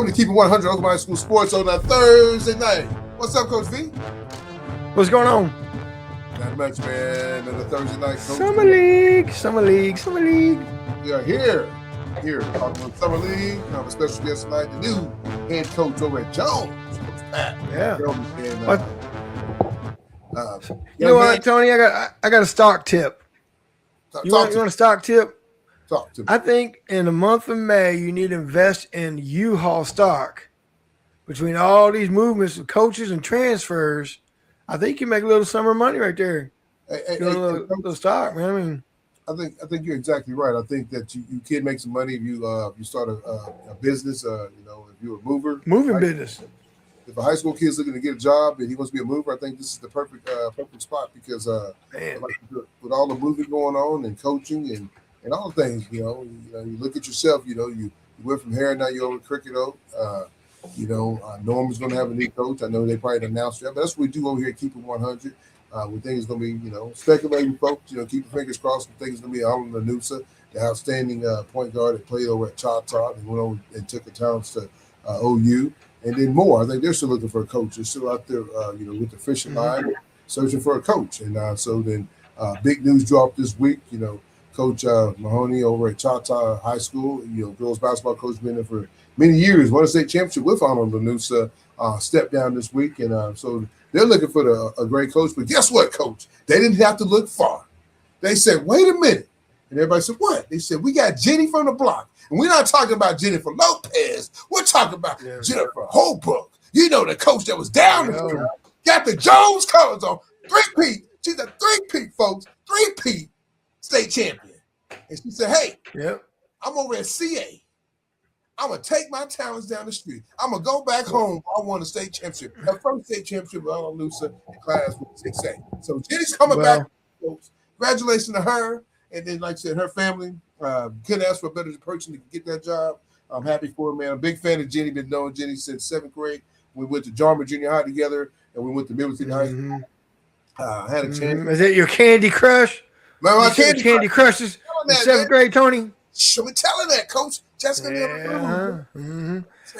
Welcome to Keeping 100 Oklahoma High School Sports on a Thursday night. What's up, Coach V? What's going on? Not much, man. Another Thursday night. Coach Summer League. We are here talking about Summer League. I have a special guest tonight, the new head coach over at Jones, Coach Pat. Yeah. You know what, Tony? I got a stock tip. You want a stock tip? Talk to me. I think in the month of May, you need to invest in U-Haul stock. Between all these movements of coaches and transfers, I think you make a little summer money right there. Hey, a little stock, man. I mean, I think you're exactly right. I think that you can make some money if you start a business. If you're a moving business. If a high school kid's looking to get a job and he wants to be a mover, I think this is the perfect spot because with all the moving going on and coaching and all the things, you look at yourself. You went from here, now you're over at Cricket Oak. Norman's going to have a new coach. I know they probably announced that, but that's what we do over here at Keeping 100. We think it's going to be, speculating folks. Keep your fingers crossed. We think it's going to be Alan Lanusa, the outstanding point guard that played over at Choctaw and went over and took the talents to OU. And then more. I think they're still looking for a coach. They're still out there, with the fishing line, searching for a coach. And so then big news dropped this week. Coach Mahoney over at Choctaw High School, girls basketball coach, been there for many years. Won a state championship with Arnold Lanusa. Stepped down this week, and so they're looking for a great coach. But guess what, Coach? They didn't have to look far. They said, "Wait a minute," and everybody said, "What?" They said, "We got Jenny from the block, and we're not talking about Jennifer Lopez. We're talking about Jennifer Holbrook. The coach that was down the street, got the Jones colors on, three-peat. She's a three-peat, folks, three-peat state champion." And she said, "Hey, I'm over at CA. I'm going to take my talents down the street. I'm going to go back home. I won a state championship. Her first state championship with Arnold Lanusa in class with 6A. So Jenny's coming back, folks. Congratulations to her. And then, like I said, her family couldn't ask for a better person to get that job. I'm happy for her, man. I'm a big fan of Jenny. Been knowing Jenny since 7th grade. We went to Jarman Junior High together, and we went to Middle City High School. Had a chance. Is it your Candy Crush? My Candy Crush is in 7th grade, Tony? Should we tell her that, Coach? Jessica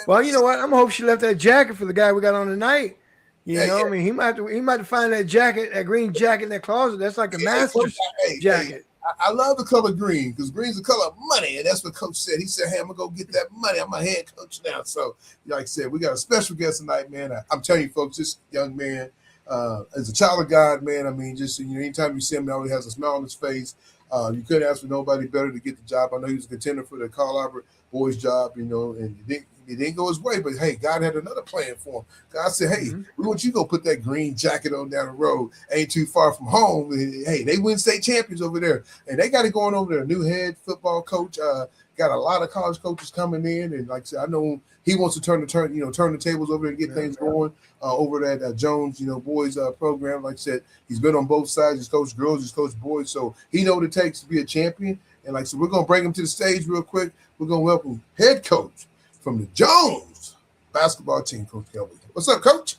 Well, you know what? I'm gonna hope she left that jacket for the guy we got on tonight. I mean, he might have to find that jacket, that green jacket in that closet. That's like a master's jacket. I love the color green because green's the color of money, and that's what Coach said. He said, "Hey, I'm gonna go get that money. I'm a head coach now." So, like I said, we got a special guest tonight, man. I'm telling you, folks, this young man is a child of God, man. I mean, just anytime you see him, he always has a smile on his face. You couldn't ask for nobody better to get the job. I know he was a contender for the Carl Albert boys job, and it didn't go his way. But, hey, God had another plan for him. God said, "Hey, we want you to go put that green jacket on down the road. Ain't too far from home." And, hey, they win state champions over there. And they got it going over there. New head football coach. Got a lot of college coaches coming in. And, like I said, I know he wants to turn the tables over there and get things going over that Jones, boys program. Like I said, he's been on both sides. He's coached girls, he's coached boys. So he knows what it takes to be a champion. And like I said, we're going to bring him to the stage real quick. We're going to welcome head coach from the Jones basketball team, Coach Kilby. What's up, Coach?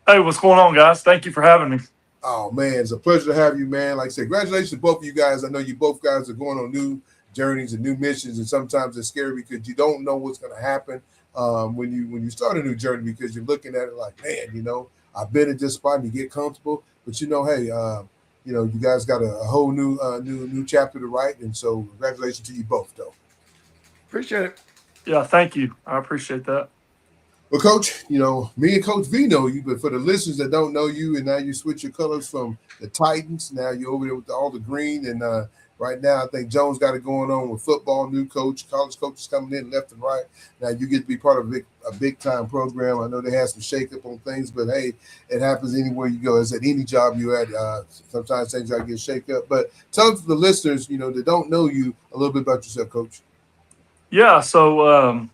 Hey, what's going on, guys? Thank you for having me. Oh, man, it's a pleasure to have you, man. Like I said, congratulations to both of you guys. I know you both guys are going on new journeys and new missions, and sometimes it's scary because you don't know what's going to happen when you start a new journey because you're looking at it like, man, I've been at this spot and you get comfortable, but hey, you guys got a whole new chapter to write, and so congratulations to you both, though. Appreciate it. Yeah, thank you. I appreciate that. Well, Coach, me and Coach V know you, but for the listeners that don't know you, and now you switch your colors from the Titans, now you're over there with all the green, and right now I think Jones got it going on with football, new coach, college coaches coming in left and right. Now you get to be part of a big-time program. I know they had some shake-up on things, but, hey, it happens anywhere you go. As at any job you're at, sometimes things got to get shake up. But tell the listeners, that don't know you a little bit about yourself, Coach. Yeah, so,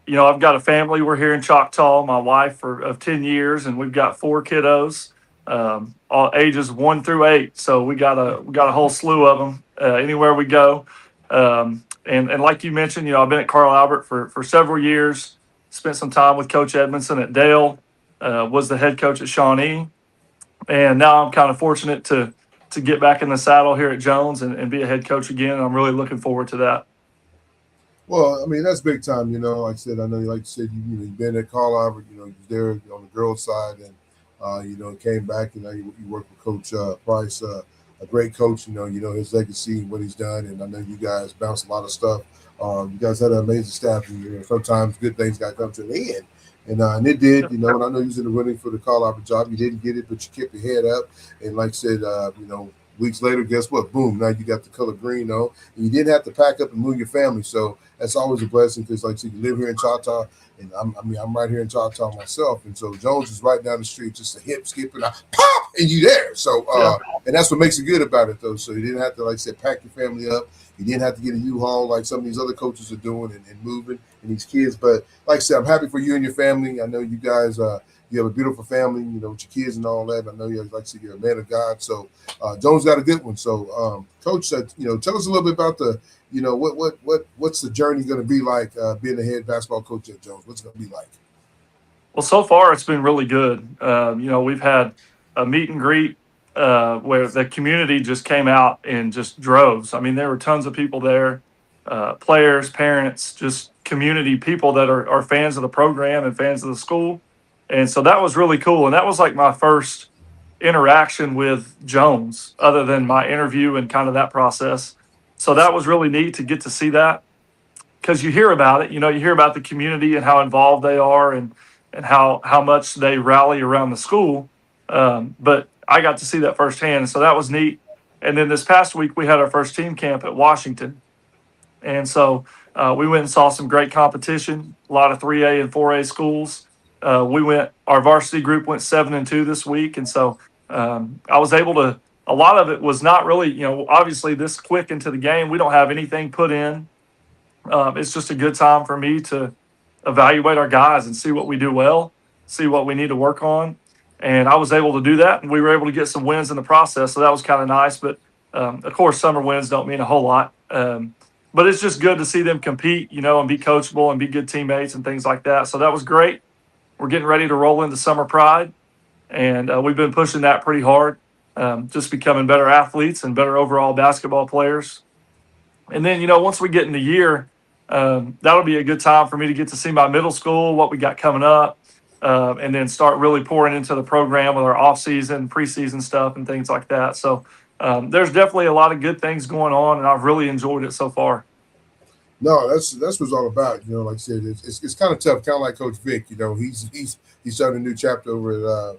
I've got a family. We're here in Choctaw, my wife of 10 years, and we've got 4 kiddos, all ages 1 through 8. So we got a whole slew of them anywhere we go. And like you mentioned, I've been at Carl Albert for several years, spent some time with Coach Edmondson at Dale, was the head coach at Shawnee. And now I'm kind of fortunate to get back in the saddle here at Jones and be a head coach again. And I'm really looking forward to that. Well, I mean that's big time. Like I said, I know, like you said, you've been at Carl Albert. You're there on the girls' side, and came back. You work with Coach Price, a great coach. You know his legacy and what he's done, and I know you guys bounce a lot of stuff. You guys had an amazing staff, and sometimes good things got to come to the end. And it did, and I know you was in the running for the Carl Albert job. You didn't get it, but you kept your head up. And like I said, weeks later, guess what? Boom! Now you got the color green on, and you didn't have to pack up and move your family. So that's always a blessing because, like I said, you live here in Choctaw, and I'm right here in Choctaw myself, and so Jones is right down the street, just a hip skip and a pop, and you there. So, Yeah. and that's what makes it good about it, though. So you didn't have to, like I said, pack your family up. You didn't have to get a U-Haul like some of these other coaches are doing and moving and these kids. But like I said, I'm happy for you and your family. I know you guys. You have a beautiful family, with your kids and all that. I know you, like I said, you're a man of God. So Jones got a good one. So, Coach, tell us a little bit about what's the journey going to be like being the head basketball coach at Jones? What's it going to be like? Well, so far it's been really good. We've had a meet and greet where the community just came out in just droves. I mean, there were tons of people there, players, parents, just community people that are fans of the program and fans of the school. And so that was really cool. And that was like my first interaction with Jones, other than my interview and kind of that process. So that was really neat to get to see that because you hear about it. You hear about the community and how involved they are and how much they rally around the school. But I got to see that firsthand, so that was neat. And then this past week we had our first team camp at Washington, and so we went and saw some great competition. A lot of 3A and 4A schools. Our varsity group went 7-2 this week, and so I was able to. A lot of it was not really, obviously this quick into the game. We don't have anything put in. It's just a good time for me to evaluate our guys and see what we do well, see what we need to work on. And I was able to do that, and we were able to get some wins in the process. So that was kind of nice. But of course, summer wins don't mean a whole lot. But it's just good to see them compete, and be coachable and be good teammates and things like that. So that was great. We're getting ready to roll into Summer Pride, and we've been pushing that pretty hard, just becoming better athletes and better overall basketball players. And then, once we get in the year, that'll be a good time for me to get to see my middle school, what we got coming up, and then start really pouring into the program with our off-season, preseason stuff and things like that. So there's definitely a lot of good things going on, and I've really enjoyed it so far. No, that's what it's all about. Like I said, it's kind of tough, kind of like Coach Vic. He's starting a new chapter over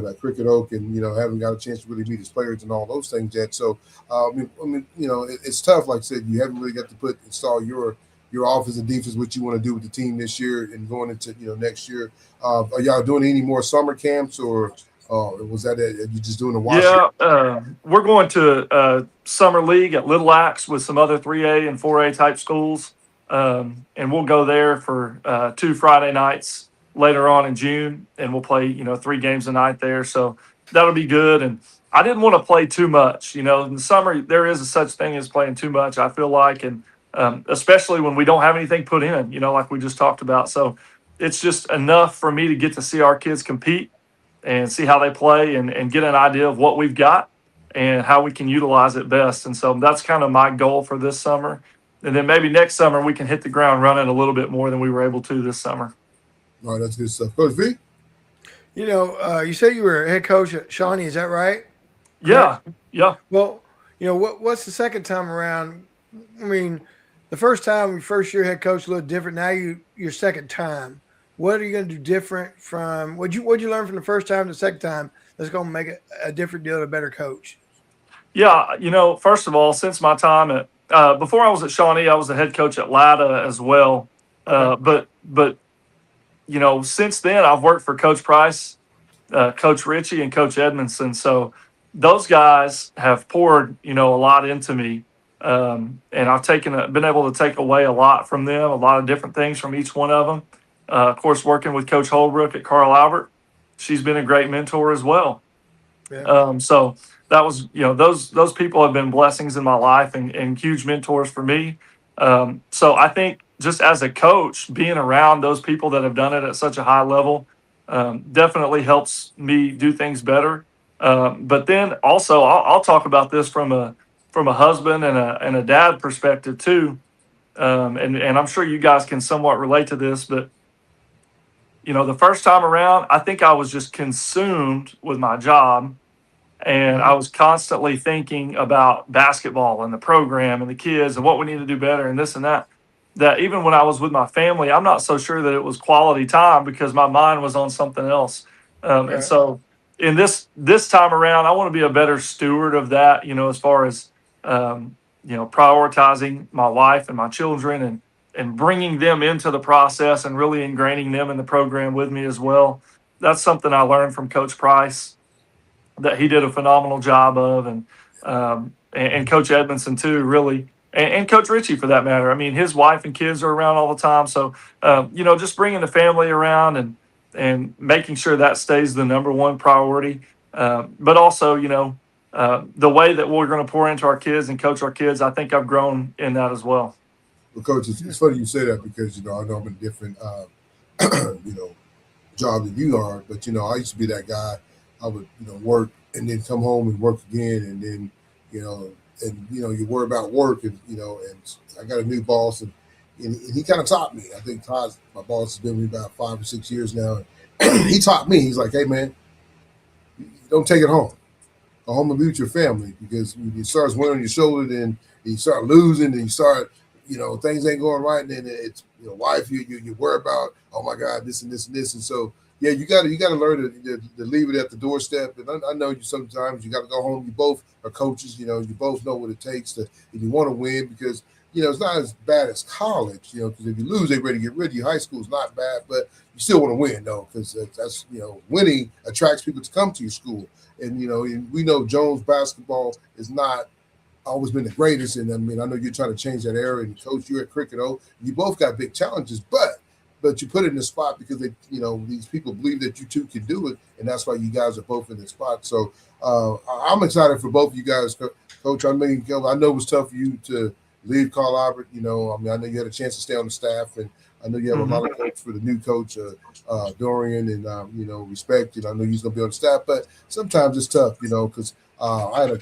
at Cricket Oak, and haven't got a chance to really meet his players and all those things yet. So, it's tough. Like I said, you haven't really got to install your offense and defense, what you want to do with the team this year and going into next year. Are y'all doing any more summer camps, or was that it? Are you just doing the Washington? Yeah, we're going to summer league at Little Axe with some other 3A and 4A type schools, and we'll go there for 2 Friday nights later on in June, and we'll play 3 games a night there. So that'll be good. And I didn't want to play too much. In the summer there is a such thing as playing too much, I feel like, and especially when we don't have anything put in, like we just talked about. So it's just enough for me to get to see our kids compete and see how they play and get an idea of what we've got and how we can utilize it best. And so that's kind of my goal for this summer. And then maybe next summer we can hit the ground running a little bit more than we were able to this summer. All right, that's good stuff. Coach V? You said you were head coach at Shawnee, is that right? Yeah. Yeah. Well, what's the second time around? I mean, the first time, your first year head coach, a little different. Now your second time. What are you going to do different from what'd you learn from the first time to the second time that's going to make it a different deal, a better coach? Yeah. First of all, since my time before I was at Shawnee, I was the head coach at Lada as well. Okay. But since then I've worked for Coach Price, Coach Ritchie, and Coach Edmondson. So those guys have poured, a lot into me. And I've been able to take away a lot from them, a lot of different things from each one of them. Of course, working with Coach Holbrook at Carl Albert, she's been a great mentor as well. Yeah. So that was, those people have been blessings in my life and huge mentors for me. So I think just as a coach, being around those people that have done it at such a high level definitely helps me do things better. But then also, I'll talk about this from a husband and a dad perspective too. and I'm sure you guys can somewhat relate to this, but the first time around, I think I was just consumed with my job, and I was constantly thinking about basketball and the program and the kids and what we need to do better and this and that. That even when I was with my family, I'm not so sure that it was quality time because my mind was on something else. And Right. so, in this time around, I want to be a better steward of that. As far as prioritizing my wife and my children and bringing them into the process and really ingraining them in the program with me as well. That's something I learned from Coach Price that he did a phenomenal job of, and Coach Edmondson too, really, and Coach Ritchie for that matter. I mean, his wife and kids are around all the time, so just bringing the family around and making sure that stays the number one priority. But also, the way that we're going to pour into our kids and coach our kids, I think I've grown in that as well. Well, Coach, it's funny you say that because I know I'm in a different job than you are, but I used to be that guy. I would work and then come home and work again, and then you worry about work, and and I got a new boss, and he kind of taught me. I think Todd, my boss, has been with me about 5 or 6 years now. And he taught me. He's like, "Hey man, don't take it home. Go home and be with your family, because when you start weighing on your shoulder, then you start losing, and you start, things ain't going right, and then it's wife you worry about. Oh my God, this and this and this, and so." Yeah, you got to learn to leave it at the doorstep. And I know you sometimes you got to go home. You both are coaches. You both know what it takes to if you want to win, because it's not as bad as college. Because if you lose, they're ready to get rid of you. High school is not bad, but you still want to win though, because that's winning attracts people to come to your school. And and we know Jones basketball is not always been the greatest. And I mean, I know you're trying to change that era. And coach, you're at cricket. You both got big challenges, but you put it in the spot because these people believe that you two can do it, and that's why you guys are both in the spot. So I'm excited for both of you guys, Coach. I mean, I know it was tough for you to leave Carl Albert. I mean, I know you had a chance to stay on the staff, and I know you have a lot of coach for the new coach, Dorian, and respect. I know he's going to be on the staff, but sometimes it's tough, because I had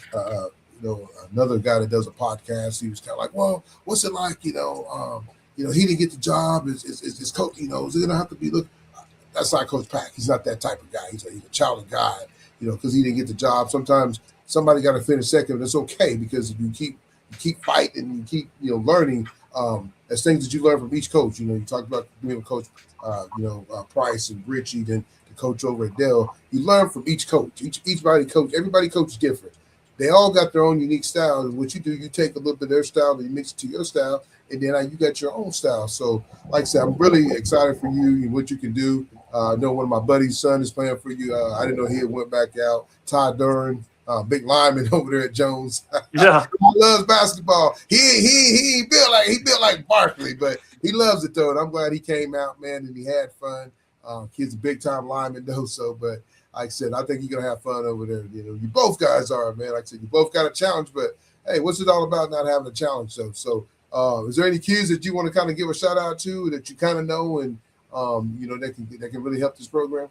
another guy that does a podcast. He was kind of like, "Well, what's it like, he didn't get the job. Is coach, is it going to have to be, look, that's not Coach Pack. He's not that type of guy. He's a child of God, because he didn't get the job. Sometimes somebody got to finish second, and it's okay, because if you keep fighting and you keep, learning, as things that you learn from each coach. You talked about being a coach, Price and Richie, then the coach over at Dell. You learn from each coach. Everybody coaches different. They all got their own unique style, and what you do, you take a little bit of their style and you mix it to your style, and then you got your own style. So, like I said, I'm really excited for you and what you can do. I know one of my buddies' son is playing for you. I didn't know he had went back out. Todd Duran, big lineman over there at Jones. Yeah, he loves basketball. He built like Barkley, but he loves it though. And I'm glad he came out, man, and he had fun. Kid's a big time lineman though. So, but like I said, I think you're gonna have fun over there. You both guys are, man. Like I said, you both got a challenge, but hey, what's it all about not having a challenge though? So, is there any kids that you want to kind of give a shout out to that you kind of know and that can really help this program?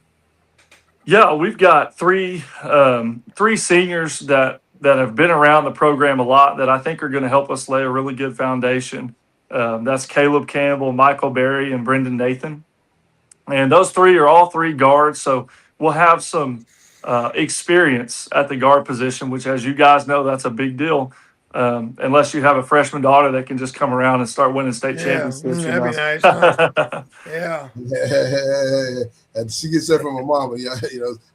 Yeah, we've got three seniors that have been around the program a lot that I think are going to help us lay a really good foundation. That's Caleb Campbell, Michael Berry, and Brendan Nathan. And those three are all three guards, so we'll have some experience at the guard position, which, as you guys know, that's a big deal. Unless you have a freshman daughter that can just come around and start winning state championships. That'd be nice. Huh? Yeah. And she gets that from her mama.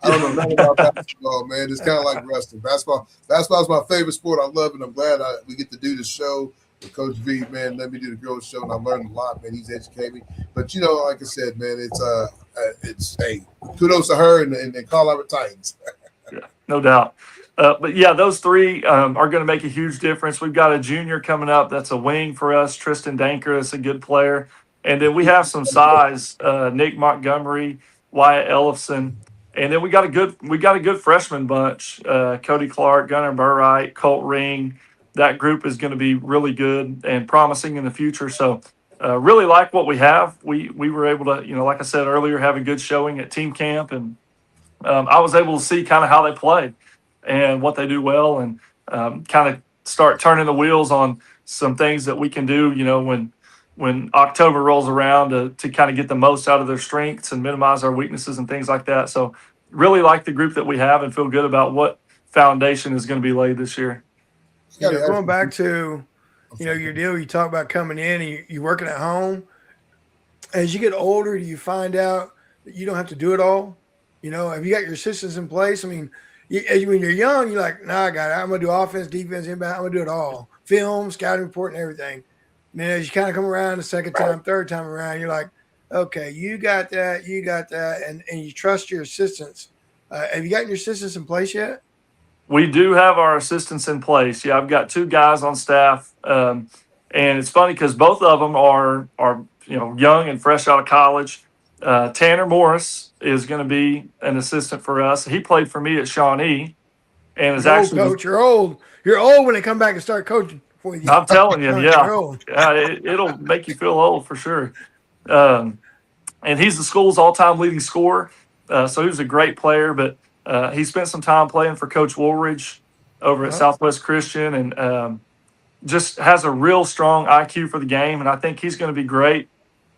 I don't know nothing about basketball, man. It's kind of like wrestling. Basketball is my favorite sport. I love it. I'm glad we get to do this show with Coach V, man. Let me do the girls show, and I learned a lot, man. He's educated me. But like I said, man, it's hey, kudos to her and Carl Albert Titans. Yeah, no doubt. But yeah, those three are going to make a huge difference. We've got a junior coming up that's a wing for us, Tristan Danker. That's a good player. And then we have some size, Nick Montgomery, Wyatt Ellefson. And then we got a good freshman bunch, Cody Clark, Gunnar Burright, Colt Ring. That group is going to be really good and promising in the future. So really like what we have. We were able to, like I said earlier, have a good showing at team camp. And I was able to see kind of how they play and what they do well, and kind of start turning the wheels on some things that we can do, when October rolls around to kind of get the most out of their strengths and minimize our weaknesses and things like that. So really like the group that we have and feel good about what foundation is going to be laid this year. Going back to, your deal, you talk about coming in and you're working at home. As you get older, do you find out that you don't have to do it all? Have you got your systems in place? I mean, when you're young, you're like, nah, I got it. I'm going to do offense, defense, inbound. I'm going to do it all. Film, scouting report, and everything. And then as you kind of come around the second time, third time around, you're like, okay, you got that, and you trust your assistants. Have you gotten your assistants in place yet? We do have our assistants in place. Yeah, I've got 2 guys on staff, and it's funny because both of them are young and fresh out of college. Tanner Morris is going to be an assistant for us. He played for me at Shawnee, and is actually coach. You're old. You're old when they come back and start coaching for you. I'm telling you, yeah, it'll make you feel old for sure. And he's the school's all-time leading scorer, so he was a great player. But he spent some time playing for Coach Woolridge over at Southwest Christian, and just has a real strong IQ for the game. And I think he's going to be great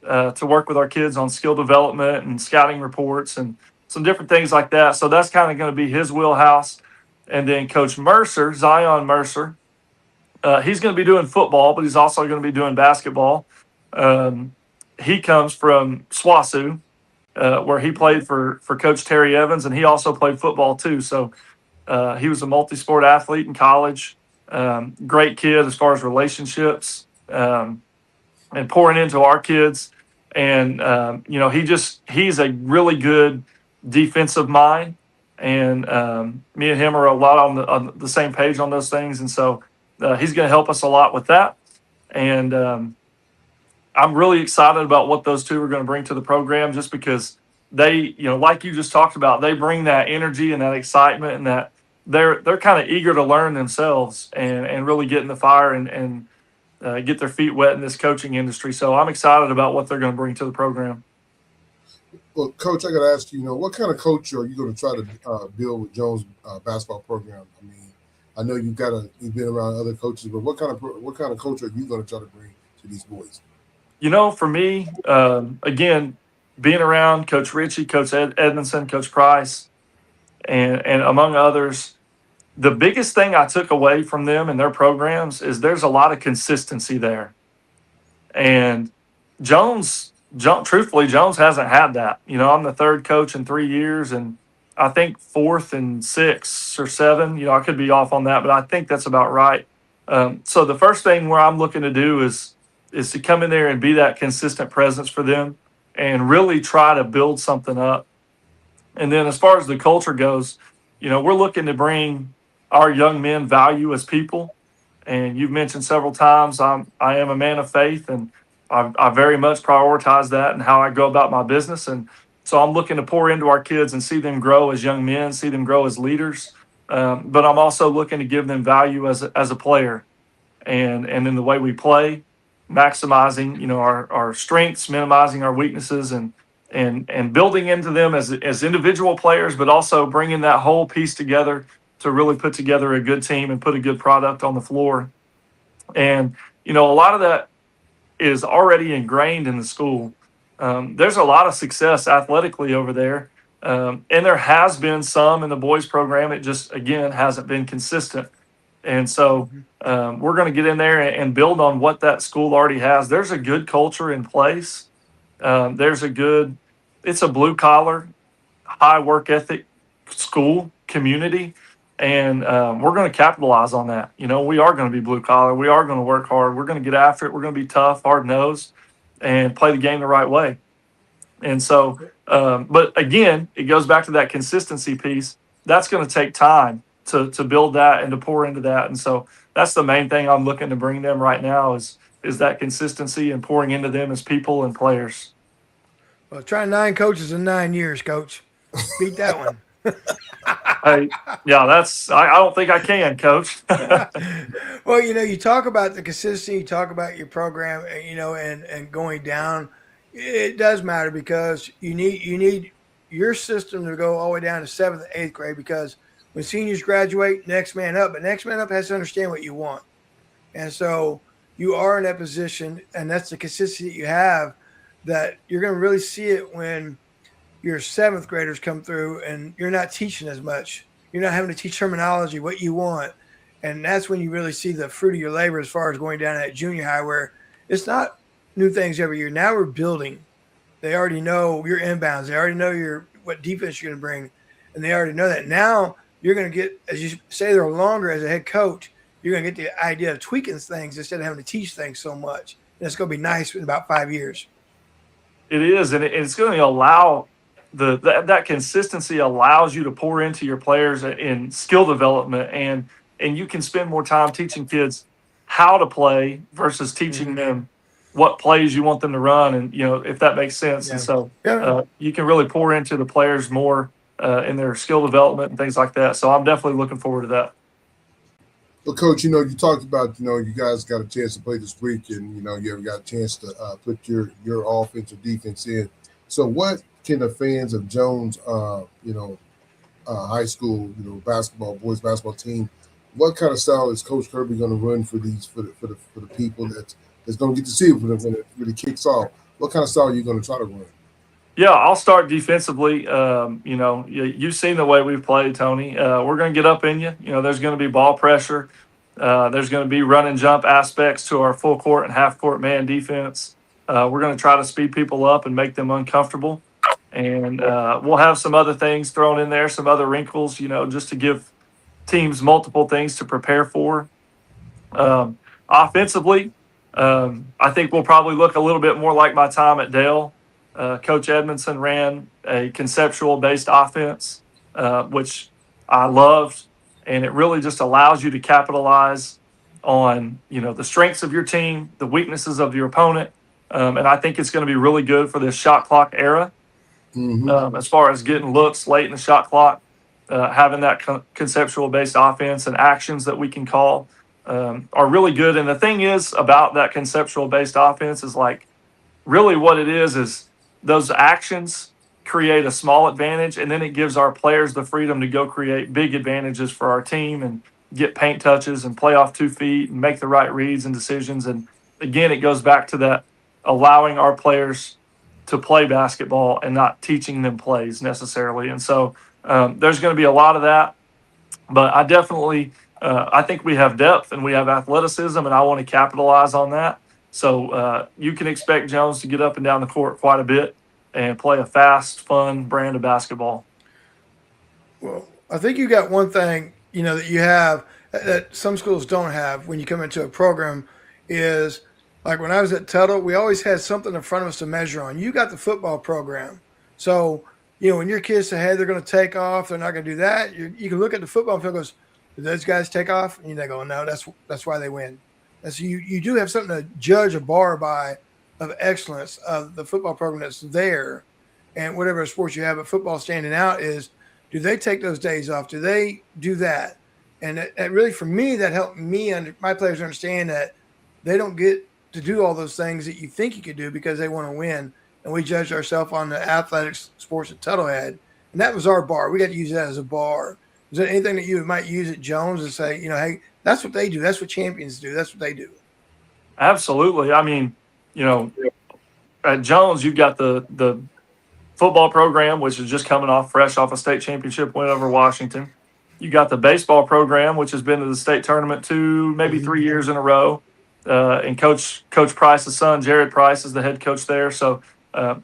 to work with our kids on skill development and scouting reports and some different things like that. So that's kind of going to be his wheelhouse. And then Coach Mercer, Zion Mercer, he's going to be doing football, but he's also going to be doing basketball. He comes from SWASU, where he played for Coach Terry Evans, and he also played football too. So he was a multi-sport athlete in college. Great kid as far as relationships and pouring into our kids. And, he's a really good defensive mind. And me and him are a lot on the same page on those things. And so he's going to help us a lot with that. And I'm really excited about what those 2 are going to bring to the program, just because they, like you just talked about, they bring that energy and that excitement, and that they're kind of eager to learn themselves and really get in the fire and get their feet wet in this coaching industry. So I'm excited about what they're going to bring to the program. Well, Coach, I got to ask you, what kind of coach are you going to try to build with Jones basketball program? I mean, I know you've been around other coaches, but what kind of coach are you going to try to bring to these boys? For me, again, being around Coach Ritchie, Coach Edmondson, Coach Price, and among others, the biggest thing I took away from them and their programs is there's a lot of consistency there. And truthfully, Jones hasn't had that. I'm the 3rd coach in 3 years, and I think 4th and 6 or 7. I could be off on that, but I think that's about right. So the first thing where I'm looking to do is to come in there and be that consistent presence for them and really try to build something up. And then as far as the culture goes, we're looking to bring our young men value as people. And you've mentioned several times, I am a man of faith, and I very much prioritize that and how I go about my business. And so I'm looking to pour into our kids and see them grow as young men, see them grow as leaders. But I'm also looking to give them value as a player, and in the way we play, maximizing our strengths, minimizing our weaknesses, and building into them as individual players, but also bringing that whole piece together to really put together a good team and put a good product on the floor. And a lot of that is already ingrained in the school. There's a lot of success athletically over there, and there has been some in the boys program. It just, again, hasn't been consistent. And so we're going to get in there and build on what that school already has. There's a good culture in place. It's a blue collar, high work ethic school community. And we're going to capitalize on that. We are going to be blue collar. We are going to work hard. We're going to get after it. We're going to be tough, hard nosed, and play the game the right way. And so, but again, it goes back to that consistency piece. That's going to take time to build that and to pour into that. And so that's the main thing I'm looking to bring them right now is that consistency and pouring into them as people and players. Well, try 9 coaches in 9 years, Coach. Beat that one. I don't think I can, Coach. Well, you talk about the consistency, you talk about your program, and going down. It does matter because you need your system to go all the way down to 7th and 8th grade, because when seniors graduate, next man up, but next man up has to understand what you want. And so you are in that position, and that's the consistency you have, that you're going to really see it when your seventh graders come through and you're not teaching as much. You're not having to teach terminology, what you want. And that's when you really see the fruit of your labor as far as going down at junior high, where it's not new things every year. Now we're building. They already know your inbounds. They already know what defense you're going to bring. And they already know that. Now you're going to get, as you say, they're longer as a head coach, you're going to get the idea of tweaking things instead of having to teach things so much. And it's going to be nice in about 5 years. It is, and it's going to allow that consistency allows you to pour into your players in skill development, and you can spend more time teaching kids how to play versus teaching them what plays you want them to run, and if that makes sense. Yeah. And so you can really pour into the players more in their skill development and things like that. So I'm definitely looking forward to that. Well, Coach, you talked about, you guys got a chance to play this week, and, you haven't got a chance to put your offense or defense in. So what can the fans of Jones, high school, boys basketball team, what kind of style is Coach Kirby going to run for the people that's going to get to see it when it really kicks off? What kind of style are you going to try to run? Yeah, I'll start defensively. You've seen the way we've played, Tony. We're going to get up in you. There's going to be ball pressure. There's going to be run and jump aspects to our full court and half court man defense. We're going to try to speed people up and make them uncomfortable. And we'll have some other things thrown in there, some other wrinkles, just to give teams multiple things to prepare for. Offensively, I think we'll probably look a little bit more like my time at Dale. Coach Edmondson ran a conceptual-based offense, which I loved, and it really just allows you to capitalize on, the strengths of your team, the weaknesses of your opponent, and I think it's going to be really good for this shot clock era. As far as getting looks late in the shot clock, having that conceptual-based offense and actions that we can call are really good. And the thing is about that conceptual-based offense is really what it is those actions create a small advantage, and then it gives our players the freedom to go create big advantages for our team and get paint touches and play off 2 feet and make the right reads and decisions. And again, it goes back to that allowing our players to play basketball and not teaching them plays necessarily. And so there's going to be a lot of that, but I definitely I think we have depth and we have athleticism, and I want to capitalize on that. So you can expect Jones to get up and down the court quite a bit and play a fast, fun brand of basketball. Well, I think you got one thing, that you have that some schools don't have when you come into a program is, like when I was at Tuttle, we always had something in front of us to measure on. You got the football program. So, when your kids say, hey, they're going to take off, they're not going to do that, you can look at the football field and goes, do those guys take off? And they go, no, that's why they win. And so you do have something to judge a bar by of excellence of the football program that's there. And whatever sports you have, but football standing out is, do they take those days off? Do they do that? And it really, for me, that helped me my players understand that they don't get to do all those things that you think you could do because they want to win. And we judged ourselves on the athletics sports that Tuttle had. And that was our bar. We got to use that as a bar. Is there anything that you might use at Jones and say, hey, that's what they do. That's what champions do. That's what they do. Absolutely. I mean, at Jones, you've got the football program, which is just coming fresh off a state championship win over Washington. You got the baseball program, which has been to the state tournament 2, maybe 3 years in a row. And Coach Price's son, Jared Price, is the head coach there. So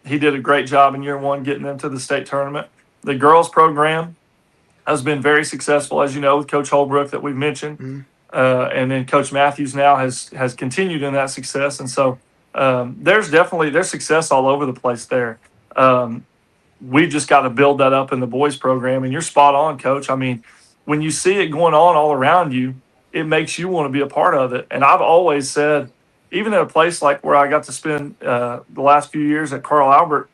he did a great job in year 1 getting them to the state tournament. The girls program has been very successful, as you know, with Coach Holbrook that we've mentioned. And then Coach Matthews now has continued in that success. And so there's success all over the place there. We just got to build that up in the boys program. And you're spot on, Coach. I mean, when you see it going on all around you, it makes you want to be a part of it. And I've always said, even in a place like where I got to spend the last few years at Carl Albert,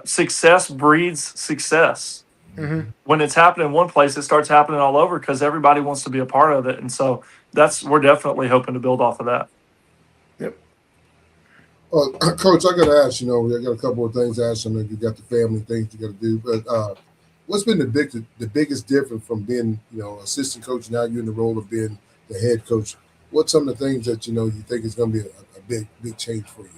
success breeds success. When it's happening in one place, it starts happening all over because everybody wants to be a part of it. And so we're definitely hoping to build off of that. Yep. Coach, I got to ask, I got a couple of things to ask. I know you got the family things you got to do, but what's been the biggest difference from being, assistant coach, now you're in the role of being the head coach? what's some of the things that you think is going to be a big change for you?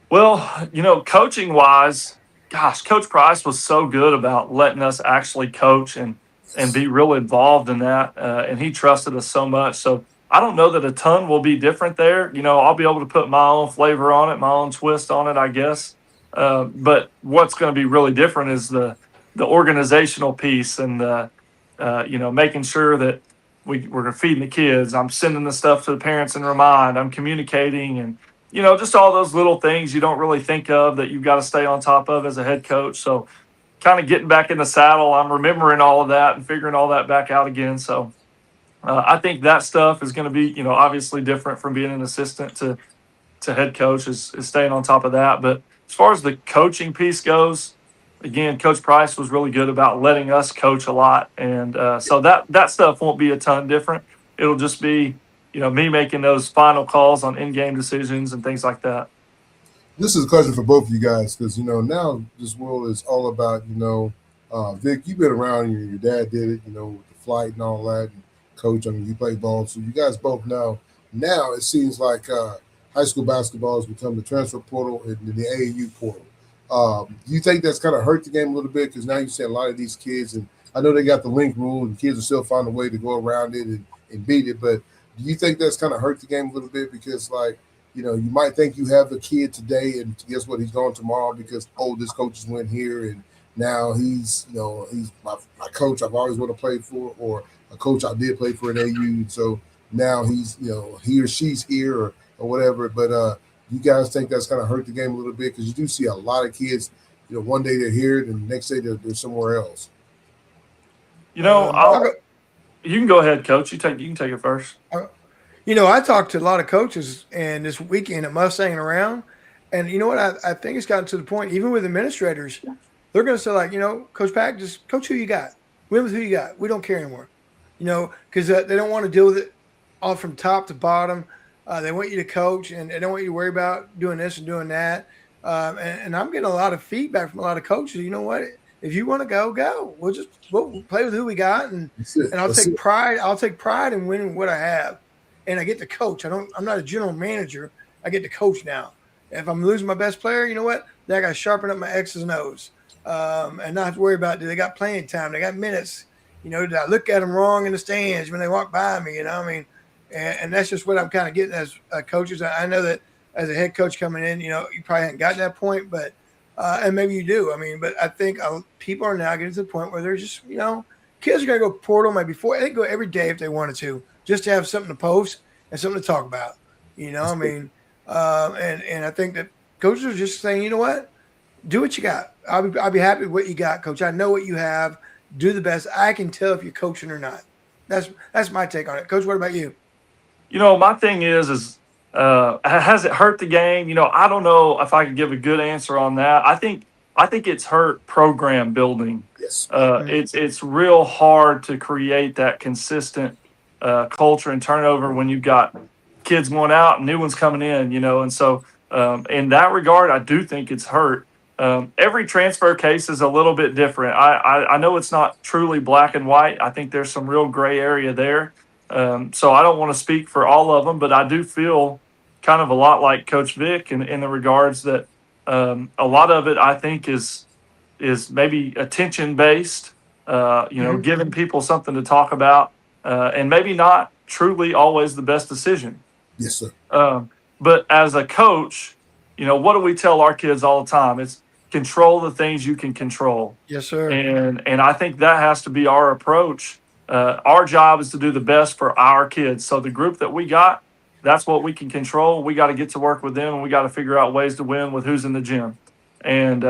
Well, coaching wise, gosh, Coach Price was so good about letting us actually coach and Yes. be real involved in that, and he trusted us so much. So I don't know that a ton will be different there. I'll be able to put my own flavor on it, my own twist on it, I guess. But what's going to be really different is the organizational piece and the making sure that we're feeding the kids. I'm sending the stuff to the parents and remind. I'm communicating and just all those little things you don't really think of that you've got to stay on top of as a head coach. So kind of getting back in the saddle, I'm remembering all of that and figuring all that back out again. So I think that stuff is going to be, obviously different from being an assistant to head coach is staying on top of that. But as far as the coaching piece goes, again, Coach Price was really good about letting us coach a lot, and so that stuff won't be a ton different. It'll just be me making those final calls on in-game decisions and things like that. This is a question for both of you guys because now this world is all about Vic, you've been around. Your dad did it, with the flight and all that. And Coach, I mean, you play ball, so you guys both know. Now it seems like high school basketball has become the transfer portal and the AAU portal. Do you think that's kind of hurt the game a little bit? Because now you see a lot of these kids, and I know they got the link rule, and kids will still find a way to go around it and beat it. But do you think that's kind of hurt the game a little bit? Because like you might think you have a kid today, and guess what? He's gone tomorrow because this coaches went here, and now he's my coach I've always wanted to play for, or a coach I did play for an AU. So now he's he or she's here or whatever. But you guys think that's kind of hurt the game a little bit because you do see a lot of kids. One day they're here, and the next day they're somewhere else. I'll, you can go ahead, Coach. You can take it first. I talked to a lot of coaches and this weekend at Mustang and around, and you know what? I think it's gotten to the point, even with administrators, they're going to say like, Coach Pack, just coach who you got, win with who you got. We don't care anymore, because they don't want to deal with it all from top to bottom. They want you to coach, and they don't want you to worry about doing this and doing that. And I'm getting a lot of feedback from a lot of coaches. You know what? If you want to go. We'll play with who we got, and I'll take pride. I'll take pride in winning what I have, and I get to coach. I'm not a general manager. I get to coach now. If I'm losing my best player, you know what? Then I got to sharpen up my X's and O's, and not have to worry about do they got playing time, they got minutes. Did I look at them wrong in the stands when they walk by me? And that's just what I'm kind of getting as coaches. I know that as a head coach coming in, you probably haven't gotten that point, but and maybe you do. But I think people are now getting to the point where they're just, kids are going to go portal maybe they go every day if they wanted to, just to have something to post and something to talk about. And I think that coaches are just saying, you know what, do what you got. I'll be happy with what you got, Coach. I know what you have. Do the best. I can tell if you're coaching or not. That's my take on it, Coach. What about you? My thing is has it hurt the game? I don't know if I could give a good answer on that. I think it's hurt program building. Yes. It's real hard to create that consistent culture and turnover when you've got kids going out and new ones coming in. And so in that regard, I do think it's hurt. Every transfer case is a little bit different. I know it's not truly black and white. I think there's some real gray area there. So I don't want to speak for all of them, but I do feel kind of a lot like Coach Vic in the regards that a lot of it I think is maybe attention based, giving people something to talk about, and maybe not truly always the best decision. Yes, sir. But as a coach, what do we tell our kids all the time? It's control the things you can control. Yes, sir. And I think that has to be our approach. Our job is to do the best for our kids. So the group that we got, that's what we can control. We got to get to work with them, and we got to figure out ways to win with who's in the gym. And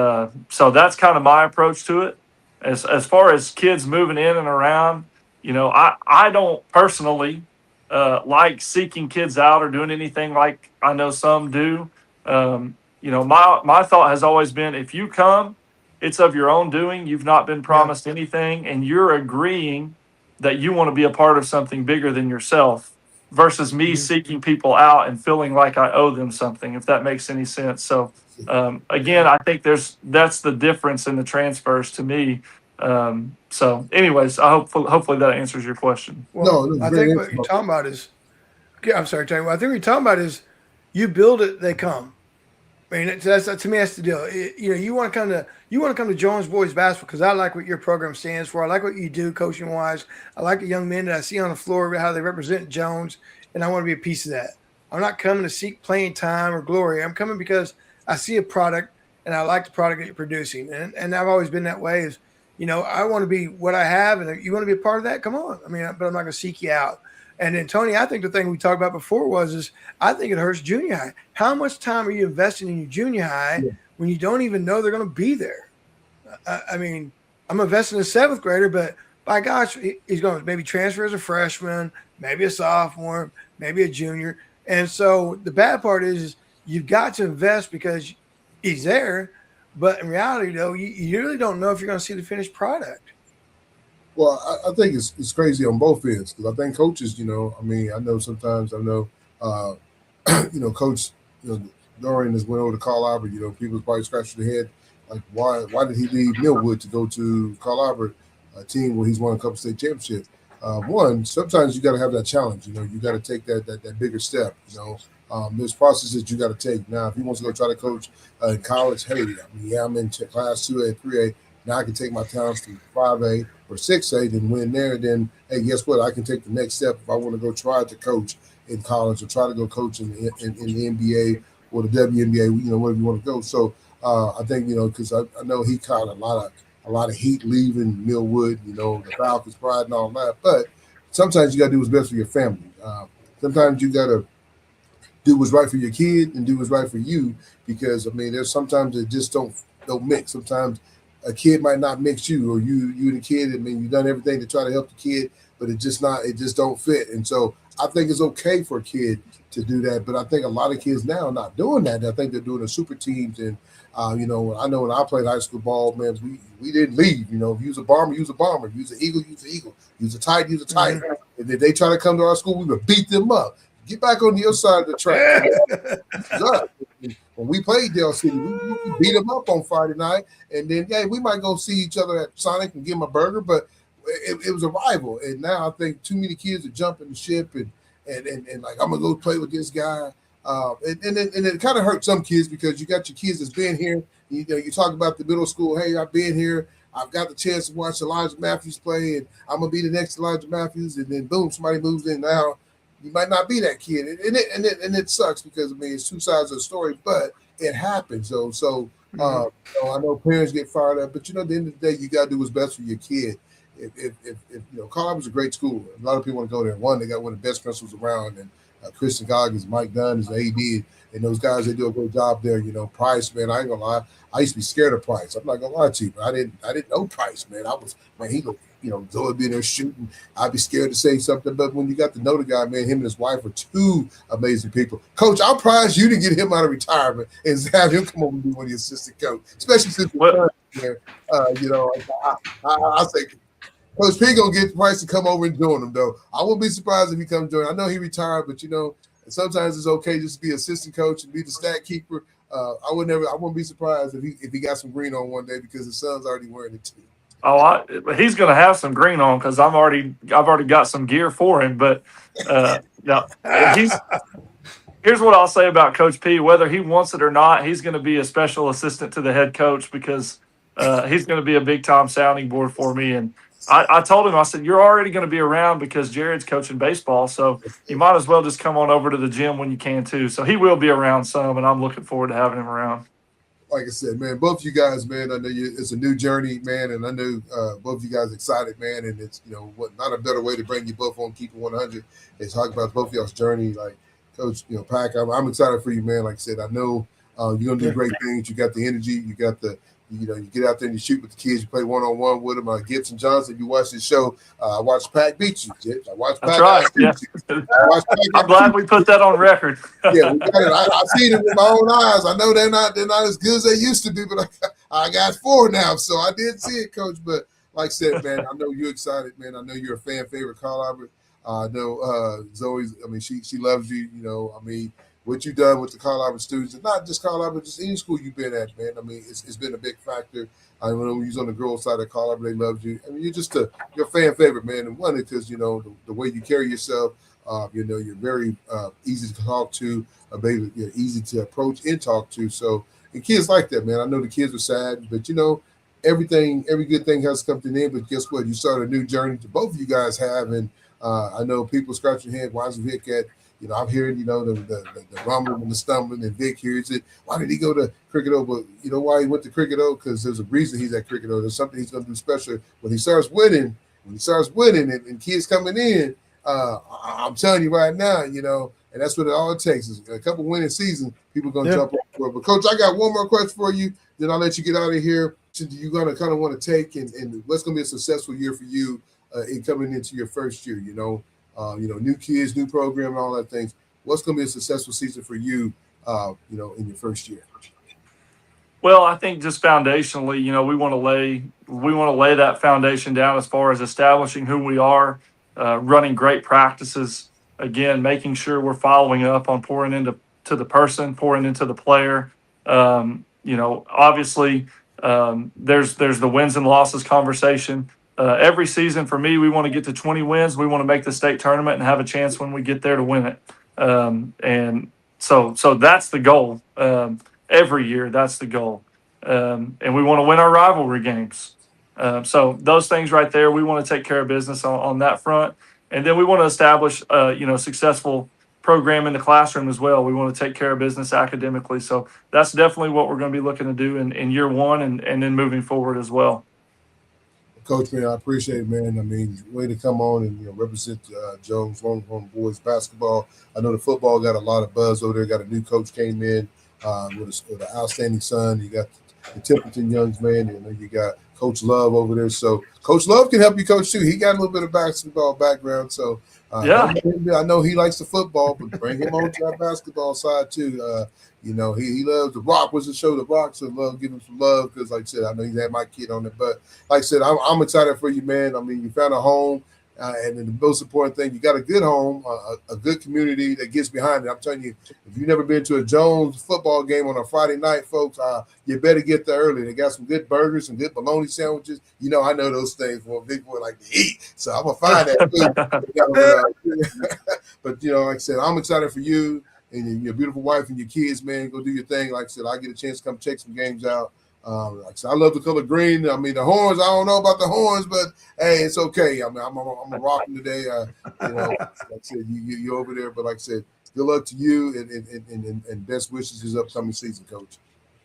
so that's kind of my approach to it. As far as kids moving in and around, I don't personally like seeking kids out or doing anything like I know some do. My thought has always been, if you come, it's of your own doing. You've not been promised anything, and you're agreeing that you want to be a part of something bigger than yourself versus me seeking people out and feeling like I owe them something, if that makes any sense. So, again, I think that's the difference in the transfers to me. So anyways, hopefully that answers your question. Well, I think what you're talking about is I'm sorry, Tony. What I think we're talking about is you build it, they come. I mean, that's to me that's the deal. You want to come to Jones Boys basketball because I like what your program stands for. I like what you do coaching wise. I like the young men that I see on the floor, how they represent Jones, and I want to be a piece of that. I'm not coming to seek playing time or glory. I'm coming because I see a product and I like the product that you're producing, and I've always been that way. Is I want to be what I have, and if you want to be a part of that, come on. I mean, but I'm not going to seek you out. And then Tony, I think the thing we talked about before is I think it hurts junior high. How much time are you investing in your junior high when you don't even know they're going to be there? I mean, I'm investing in a seventh grader, but by gosh, he's going to maybe transfer as a freshman, maybe a sophomore, maybe a junior. And so the bad part is you've got to invest because he's there. But in reality, though, you really don't know if you're going to see the finished product. Well, I think it's crazy on both ends because I think coaches, I know sometimes Coach, Dorian has went over to Carl Albert. People probably scratching their head like, why did he leave Millwood to go to Carl Albert, a team where he's won a couple state championships? One, sometimes you got to have that challenge. You got to take that bigger step. There's processes you got to take. Now, if he wants to go try to coach in college, hey, I'm in class 2A, 3A. Now I can take my talents to 5A or 6A and win there. Then, hey, guess what? I can take the next step if I want to go try to coach in college or try to go coach in the NBA or the WNBA, wherever you want to go. So I think, because I know he caught a lot of heat leaving Millwood, the Falcons pride and all that. But sometimes you got to do what's best for your family. Sometimes you got to do what's right for your kid and do what's right for you because, there's sometimes it just don't mix. Sometimes a kid might not mix you or you and the kid. You've done everything to try to help the kid, but it just don't fit. And so I think it's okay for a kid to do that. But I think a lot of kids now are not doing that. I think they're doing the super teams. And, I know when I played high school ball, man, we didn't leave. If you was a bomber, use a bomber. Use an eagle, use an eagle. Use a tight, use a tight. Mm-hmm. And if they try to come to our school, we would beat them up. Get back on the other side of the track. When we played Dale City, we beat them up on Friday night, and then we might go see each other at Sonic and give them a burger, but it was a rival. And now I think too many kids are jumping the ship and like I'm gonna go play with this guy, and it kind of hurts some kids because you got your kids that's been here. You talk about the middle school. Hey, I've been here. I've got the chance to watch Elijah Matthews play, and I'm gonna be the next Elijah Matthews. And then boom, somebody moves in now. You might not be that kid, and it sucks because it's two sides of the story, but it happens. So I know parents get fired up, but at the end of the day, you got to do what's best for your kid. If Carl was a great school, a lot of people want to go there. One, they got one of the best principals around, and Christian Goggins, Mike Dunn is AD, and those guys they do a great job there. Price, man, I ain't gonna lie, I used to be scared of Price. I'm not gonna lie to you, but I didn't know Price, man. He looked. Zoe be there shooting. I'd be scared to say something, but when you got to know the guy, man, him and his wife are two amazing people. Coach, I'm surprised you didn't get him out of retirement and have him come over and be one of the assistant coach, especially since we're there. I say Coach P gonna get Price to come over and join him, though. I won't be surprised if he comes join. I know he retired, but sometimes it's okay just to be assistant coach and be the stat keeper. I wouldn't be surprised if he got some green on one day because his son's already wearing it too. Oh, he's going to have some green on because I've already got some gear for him. But here's what I'll say about Coach P. Whether he wants it or not, he's going to be a special assistant to the head coach because he's going to be a big time sounding board for me. And I told him, I said, you're already going to be around because Jared's coaching baseball, so you might as well just come on over to the gym when you can too. So he will be around some, and I'm looking forward to having him around. Like I said, man, both of you guys, man, I know it's a new journey, man, and I know both of you guys excited, man, and it's, not a better way to bring you both on Keep It 100 is talk about both of y'all's journey. Like, Coach, Pac, I'm excited for you, man. Like I said, I know you're going to do great things. You got the energy. You got the, you get out there and you shoot with the kids. You play one-on-one with them. Gibson Johnson, you watch this show. I watched Pac beat you, Jit. I watched Pac beat you. I'm glad we put that on record. Yeah, we got it. I've seen it with my own eyes. I know they're not as good as they used to be, but I got 4 now, so I did see it, Coach. But like I said, man, I know you're excited, man. I know you're a fan favorite, Carl Albert. I know Zoe's. She loves you. What you've done with the Carl Albert students, and not just Carl Albert, just any school you've been at, man. It's been a big factor. I know when you're on the girls' side of Carl Albert, they loved you. You're just you're a fan favorite, man. And one, because the way you carry yourself, You're very easy to talk to, baby, you're easy to approach and talk to. So, and kids like that, man. I know the kids are sad, but every good thing has to come to an end. But guess what? You start a new journey to both of you guys have, and I know people scratching their head. Why is Vic at? I'm hearing, the rumbling and the stumbling, and Vic hears it. Why did he go to Cricket O? But you know why he went to Cricket O? Because there's a reason he's at Cricket O. There's something he's going to do special when he starts winning. When he starts winning and kids coming in, I'm telling you right now, and that's what it all takes is a couple winning seasons. People are going to jump up for it. But Coach, I got one more question for you. Then I'll let you get out of here. You're going to kind of want to take and what's going to be a successful year for you in coming into your first year. New kids, new program, and all that things. What's going to be a successful season for you, in your first year? Well, I think just foundationally, we want to lay that foundation down as far as establishing who we are, running great practices. Again, making sure we're following up on pouring into the person, pouring into the player. Obviously, there's the wins and losses conversation. Every season for me, we want to get to 20 wins. We want to make the state tournament and have a chance when we get there to win it. And so that's the goal. Every year, that's the goal. And we want to win our rivalry games. So those things right there, we want to take care of business on that front. And then we want to establish, successful program in the classroom as well. We want to take care of business academically. So that's definitely what we're going to be looking to do in year one and then moving forward as well. Coach, man, I appreciate it, man. I mean, way to come on and represent Jones Longhorn boys basketball. I know the football got a lot of buzz over there. Got a new coach came in with an outstanding son. You got the Templeton Youngs, man, and you got Coach Love over there. So Coach Love can help you coach too. He got a little bit of basketball background, so I know he likes the football, but bring him on to that basketball side too. He loves the Rock was the show. The Rock, so love, give him some love because, like I said, I know he's had my kid on it. But like I said, I'm excited for you, man. I mean, you found a home, and the most important thing, you got a good home, a good community that gets behind it. I'm telling you, if you've never been to a Jones football game on a Friday night, folks, you better get there early. They got some good burgers, some good bologna sandwiches. I know those things for a big boy like to eat, so I'm gonna find that food. But like I said, I'm excited for you and your beautiful wife and your kids, man. Go do your thing. Like I said, I get a chance to come check some games out. Like I said, I love the color green. I mean, the horns, I don't know about the horns, but hey, it's okay. I mean, I'm a rocking today. Like I said, you're over there, but like I said, good luck to you and best wishes this upcoming season, Coach.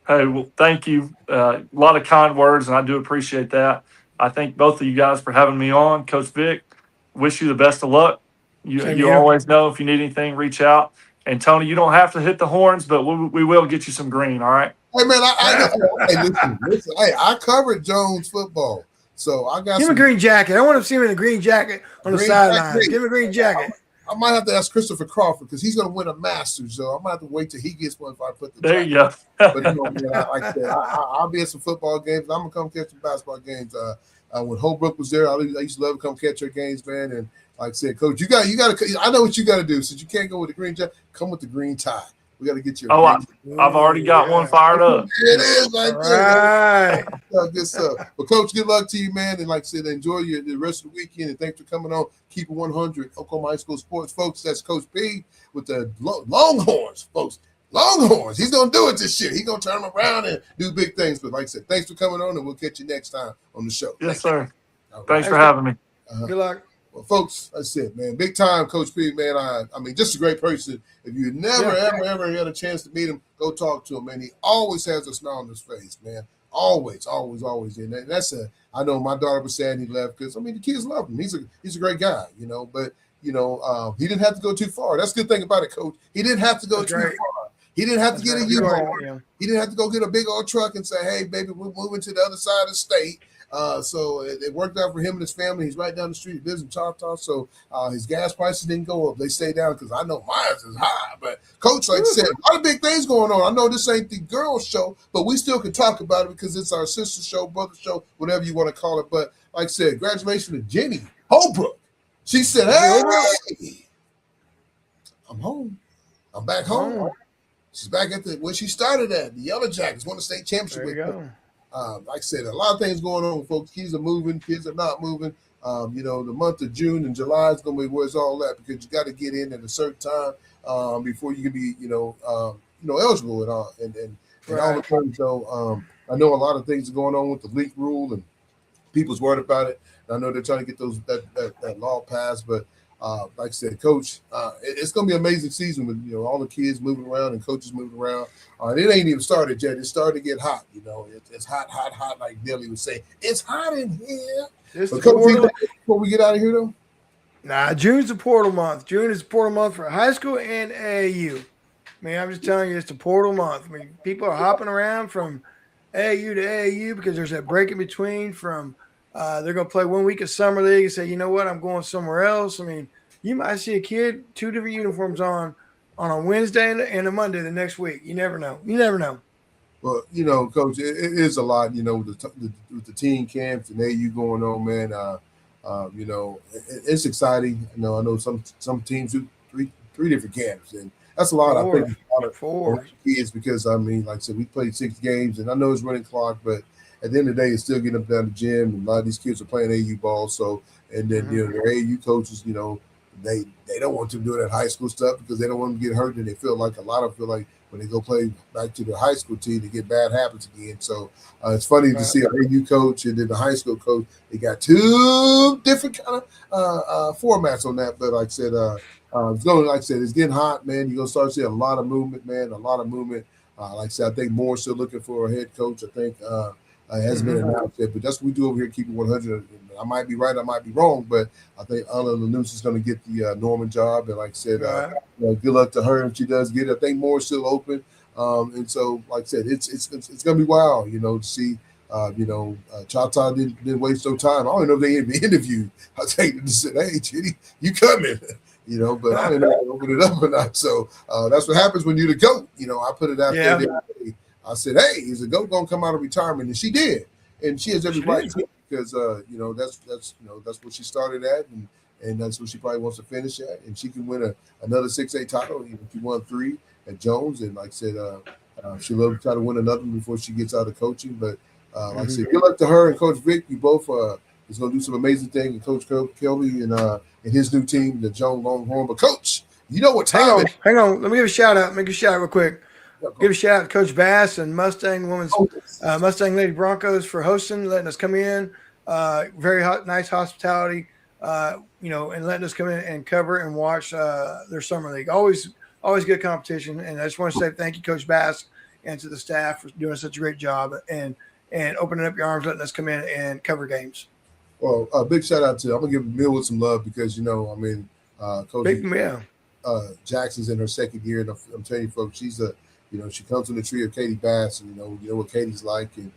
Hey, well, thank you. A lot of kind words, and I do appreciate that. I thank both of you guys for having me on. Coach Vic, wish you the best of luck. You always know if you need anything, reach out. And Tony, you don't have to hit the horns, but we will get you some green. All right. Hey man, listen. Hey, I covered Jones football, so I got. Give him a green jacket. I want to see him in a green jacket on the sideline. Give him a green jacket. I might have to ask Christopher Crawford because he's going to win a Masters, so I might have to wait till he gets one if I put the. There you go. But like I said, I'll be at some football games. I'm gonna come catch some basketball games. When Holbrook was there, I used to love to come catch her games, man. And like I said, Coach, you got to. I know what you got to do. Since you can't go with the green jacket, come with the green tie. We got to get you. I've already got one fired up. It is like right. Good stuff. But Coach, good luck to you, man. And like I said, enjoy the rest of the weekend. And thanks for coming on. Keep it 100, Oklahoma High School Sports, folks. That's Coach P with the Longhorns, folks. Longhorns. He's gonna do it this year. He's gonna turn them around and do big things. But like I said, thanks for coming on, and we'll catch you next time on the show. Yes, sir. Thanks for having me. Good luck. Well, folks, that's it, man. Big time, Coach P, man. I mean, just a great person. If you never, ever had a chance to meet him, go talk to him, man. He always has a smile on his face, man. Always. And that's I know my daughter was sad he left because, I mean, the kids love him. He's a great guy, but, he didn't have to go too far. That's the good thing about it, Coach. He didn't have to go too far. He didn't have to get a U-Haul. He didn't have to go get a big old truck and say, hey, baby, we're moving to the other side of the state. So it worked out for him and his family. He's right down the street. He lives in Choctaw, so his gas prices didn't go up. They stayed down because I know mine is high. But Coach, like I said, a lot of big things going on. I know this ain't the girls' show, but we still can talk about it because it's our sister show, brother show, whatever you want to call it. But like I said, congratulations to Jenny Holbrook. She said, hey, I'm home. I'm back home. She's back at where she started at. The Yellow Jackets won the state championship. There you go. Like I said, a lot of things going on, folks. Kids are moving, kids are not moving. The month of June and July is going to be where it's all at because you got to get in at a certain time before you can be, eligible and all and all the things. So I know a lot of things are going on with the league rule and people's worried about it. And I know they're trying to get that law passed, but like I said, Coach, it's going to be an amazing season with all the kids moving around and coaches moving around. And it ain't even started yet. It's starting to get hot. It's hot, like Dilly would say. It's hot in here. But Coach, before we get out of here, though? Nah, June's a portal month. June is a portal month for high school and AAU. I'm just telling you, it's a portal month. People are hopping around from AAU to AAU because there's that break in between from they're going to play 1 week of summer league and say, you know what, I'm going somewhere else. You might see a kid, 2 different uniforms on a Wednesday and a Monday the next week. You never know. Well, Coach, it is a lot, with the teen camps and AAU going on, man. It's exciting. I know some teams do three different camps, and that's a lot. I think a lot of kids because like I said, we played 6 games, and I know it's running clock, but at the end of the day, it's still getting up down the gym, and a lot of these kids are playing AAU ball. So, and then their AAU coaches, they don't want them doing that high school stuff because they don't want them to get hurt, and they feel like when they go play back to the high school team, they get bad habits again. So it's funny to see an AU coach and then the high school coach. They got 2 different kind of formats on that. But like I said, it's getting hot, man. You're gonna start seeing a lot of movement, man. A lot of movement. Like I said, I think more still looking for a head coach. I think it hasn't been announced yet, but that's what we do over here, keep it 100. I might be right, I might be wrong, but I think Anna Lanús is going to get the Norman job. And like I said, good luck to her if she does get it. I think more is still open. And so, like I said, it's going to be wild, to see. Chata didn't waste no time. I don't know if they even interviewed. I think they said, "Hey, Chitty, you coming?" But I didn't know if they opened it up or not. So that's what happens when you're the GOAT. I put it out there. I said, "Hey, is the GOAT going to come out of retirement?" And she did, and she has every right to because that's what she started at, and that's what she probably wants to finish at, and she can win another 6A title. She won 3 at Jones, and like I said, she loves to try to win another one before she gets out of coaching. But like I said, good luck to her and Coach Vic. You both is going to do some amazing things, and Coach Kilby and his new team, the Jones Longhorn. But Coach, you know what time? Hang on. Let me give a shout out. Make a shout out real quick. Give a shout out to Coach Bass and Mustang Lady Broncos for hosting, letting us come in. Very nice hospitality, and letting us come in and cover and watch their summer league. Always good competition. And I just want to say thank you, Coach Bass, and to the staff for doing such a great job and opening up your arms, letting us come in and cover games. Well, a big shout out to I'm gonna give Millwood some love because Coach Jackson's in her second year, and I'm telling you, folks, she's she comes from the tree of Katie Bass, and you know what Katie's like, and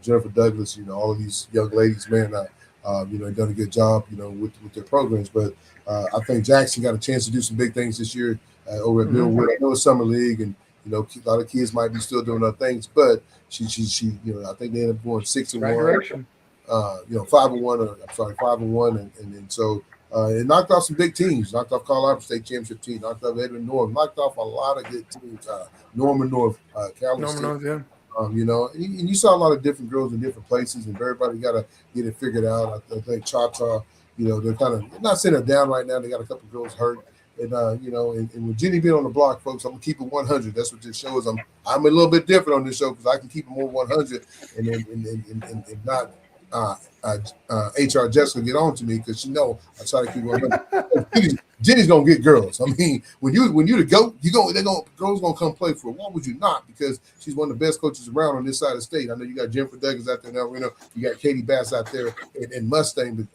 Jennifer Douglas, all of these young ladies, man, done a good job, with their programs. But I think Jackson got a chance to do some big things this year over at Millwood. I know it's summer league, and a lot of kids might be still doing other things, but she I think they ended up going 6-1, 5-1, and so. It knocked off some big teams. Knocked off Colorado State Championship team. Knocked off Edmond North. Knocked off a lot of good teams. Norman North, Norman North, yeah. And you saw a lot of different girls in different places, and everybody got to get it figured out. I think Chata, they're kind of not sitting down right now. They got a couple of girls hurt, and and with Jenny being on the block, folks, I'm gonna keep it 100. That's what this show is. I'm a little bit different on this show because I can keep it more 100, and not. HR Jessica get on to me because I try to keep on. Jenny's gonna get girls. When you the GOAT, girls gonna come play for her. Why would you not? Because she's one of the best coaches around on this side of the state. I know you got Jennifer Douglas out there now. You got Katie Bass out there and Mustang. But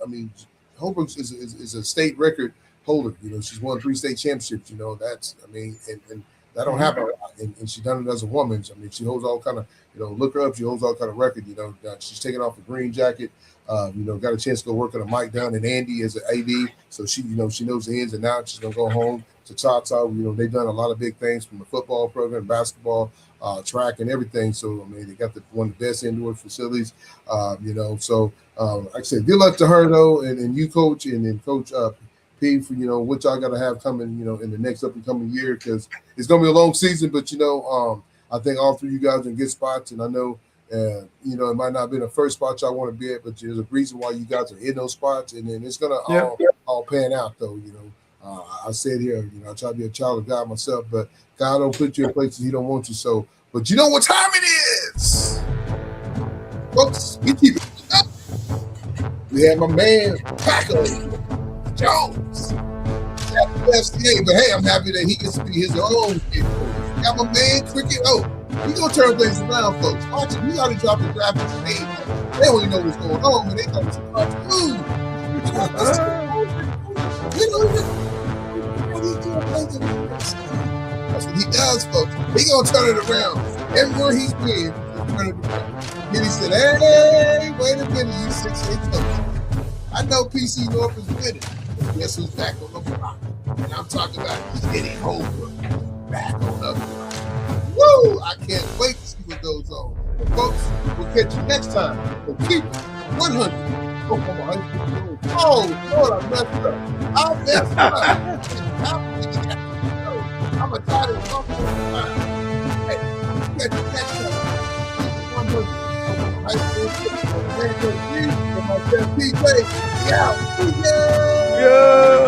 Holbrook is a state record holder. She's won 3 state championships. That's and that don't happen a lot. And she done it as a woman. She holds all kind of look her up. She holds all kind of record. She's taking off a green jacket. Got a chance to go work on a mic down in Andy as an AD. So she knows the ins and outs. She's gonna go home to Chata. They've done a lot of big things from the football program, basketball, track, and everything. So they got one of the best indoor facilities. So like I said, good luck to her though, and you, Coach, and then Coach P for what y'all got to have coming in the next up and coming year, because it's gonna be a long season. But I think all 3 of you guys are in good spots, and I know You know, it might not be the first spot y'all want to be at, but there's a reason why you guys are in those spots, and then it's gonna all pan out, though. You know, I said here, you know, I try to be a child of God myself, but God don't put you in places He don't want you. So, but you know what time it is, folks. We keep it up. We have my man Paco Jones. FCA, but hey, I'm happy that he gets to be his own kid. Got my man Cricket O. He gonna turn things around, folks. Watch it. We already dropped the graphics today. They don't even know what's going on, but they know it's about to move. That's what he does, folks. He gonna turn it around. Everywhere he's been, he'll turn it around. Then he said, "Hey, wait a minute, you 6'8" coach. I know PC North is winning. Guess who's back on the block?" And I'm talking about Eddie Holbrook back on the block. Woo! I can't wait to see what goes on. But folks, we'll catch you next time. But keep it 100. Oh, Lord, I messed up. I messed up. I'm a tired of talking all the time. Hey, we'll catch you next time. Keep it 100. High school, and myself, PJ. Yeah. Yeah.